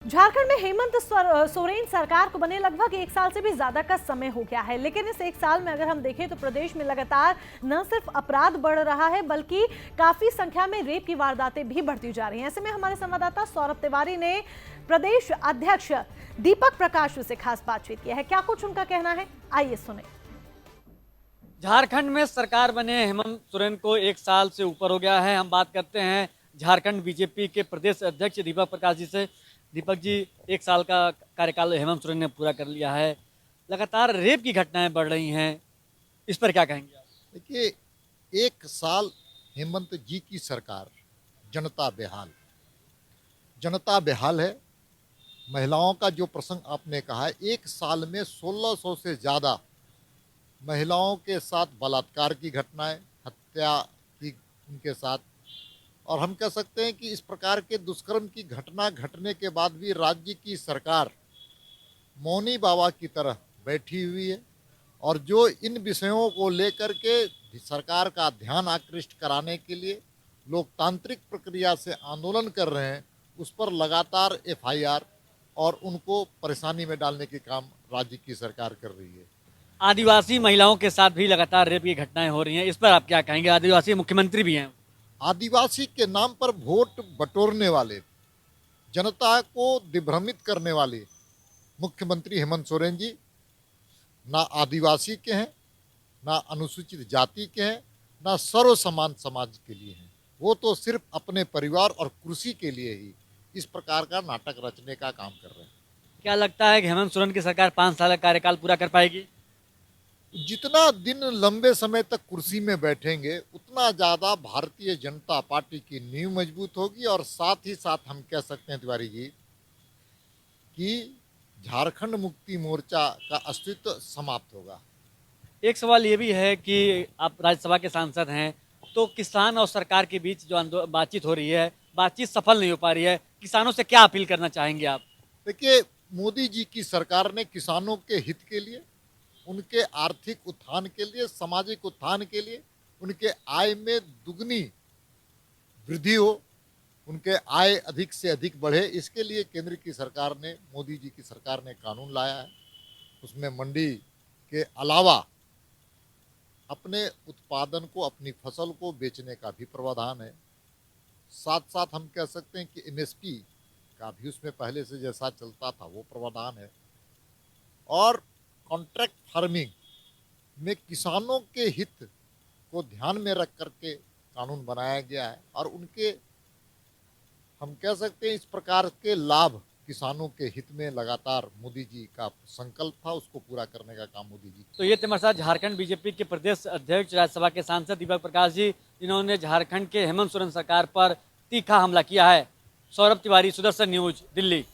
झारखंड में हेमंत सोरेन सरकार को बने लगभग एक साल से भी ज्यादा का समय हो गया है, लेकिन इस एक साल में अगर हम देखें तो प्रदेश में लगातार न सिर्फ अपराध बढ़ रहा है बल्कि काफी संख्या में रेप की वारदातें भी बढ़ती जा रही हैं। ऐसे में हमारे संवाददाता सौरभ तिवारी ने प्रदेश अध्यक्ष दीपक प्रकाश से खास बातचीत की है। क्या कुछ उनका कहना है, आइए सुने। झारखंड में सरकार बने हेमंत सोरेन को एक साल से ऊपर हो गया है। हम बात करते हैं झारखंड बीजेपी के प्रदेश अध्यक्ष दीपक प्रकाश जी से। दीपक जी, एक साल का कार्यकाल हेमंत सोरेन ने पूरा कर लिया है, लगातार रेप की घटनाएं बढ़ रही हैं, इस पर क्या कहेंगे आप? देखिए, एक साल हेमंत जी की सरकार, जनता बेहाल है। महिलाओं का जो प्रसंग आपने कहा है, एक साल में 1600 से ज़्यादा महिलाओं के साथ बलात्कार की घटनाएं, हत्या की उनके साथ, और हम कह सकते हैं कि इस प्रकार के दुष्कर्म की घटना घटने के बाद भी राज्य की सरकार मौनी बाबा की तरह बैठी हुई है। और जो इन विषयों को लेकर के सरकार का ध्यान आकृष्ट कराने के लिए लोकतांत्रिक प्रक्रिया से आंदोलन कर रहे हैं, उस पर लगातार एफआईआर और उनको परेशानी में डालने के काम राज्य की सरकार कर रही है। आदिवासी महिलाओं के साथ भी लगातार रेप की घटनाएं हो रही हैं, इस पर आप क्या कहेंगे? आदिवासी मुख्यमंत्री भी हैं। आदिवासी के नाम पर वोट बटोरने वाले, जनता को दिग्भ्रमित करने वाले मुख्यमंत्री हेमंत सोरेन जी ना आदिवासी के हैं, ना अनुसूचित जाति के हैं, ना सर्व समान समाज के लिए हैं। वो तो सिर्फ अपने परिवार और कुर्सी के लिए ही इस प्रकार का नाटक रचने का काम कर रहे हैं। क्या लगता है कि हेमंत सोरेन की सरकार 5 साल का कार्यकाल पूरा कर पाएगी? जितना दिन लंबे समय तक कुर्सी में बैठेंगे, उतना ज़्यादा भारतीय जनता पार्टी की नींव मजबूत होगी। और साथ ही साथ हम कह सकते हैं तिवारी जी कि झारखंड मुक्ति मोर्चा का अस्तित्व समाप्त होगा। एक सवाल ये भी है कि आप राज्यसभा के सांसद हैं, तो किसान और सरकार के बीच जो बातचीत हो रही है, बातचीत सफल नहीं हो पा रही है, किसानों से क्या अपील करना चाहेंगे आप? देखिए, मोदी जी की सरकार ने किसानों के हित के लिए, उनके आर्थिक उत्थान के लिए, सामाजिक उत्थान के लिए, उनके आय में दुगनी वृद्धि हो, उनके आय अधिक से अधिक बढ़े, इसके लिए केंद्र की सरकार ने, मोदी जी की सरकार ने कानून लाया है। उसमें मंडी के अलावा अपने उत्पादन को, अपनी फसल को बेचने का भी प्रावधान है। साथ साथ हम कह सकते हैं कि एमएसपी का भी उसमें पहले से जैसा चलता था वो प्रावधान है। और कॉन्ट्रैक्ट फार्मिंग में किसानों के हित को ध्यान में रख करके कानून बनाया गया है। और उनके, हम कह सकते हैं, इस प्रकार के लाभ किसानों के हित में लगातार मोदी जी का संकल्प था, उसको पूरा करने का काम मोदी जी। तो ये थे हमारे साथ झारखंड बीजेपी के प्रदेश अध्यक्ष, राज्यसभा के सांसद दीपक प्रकाश जी, जिन्होंने झारखंड के हेमंत सोरेन सरकार पर तीखा हमला किया है। सौरभ तिवारी, सुदर्शन न्यूज, दिल्ली।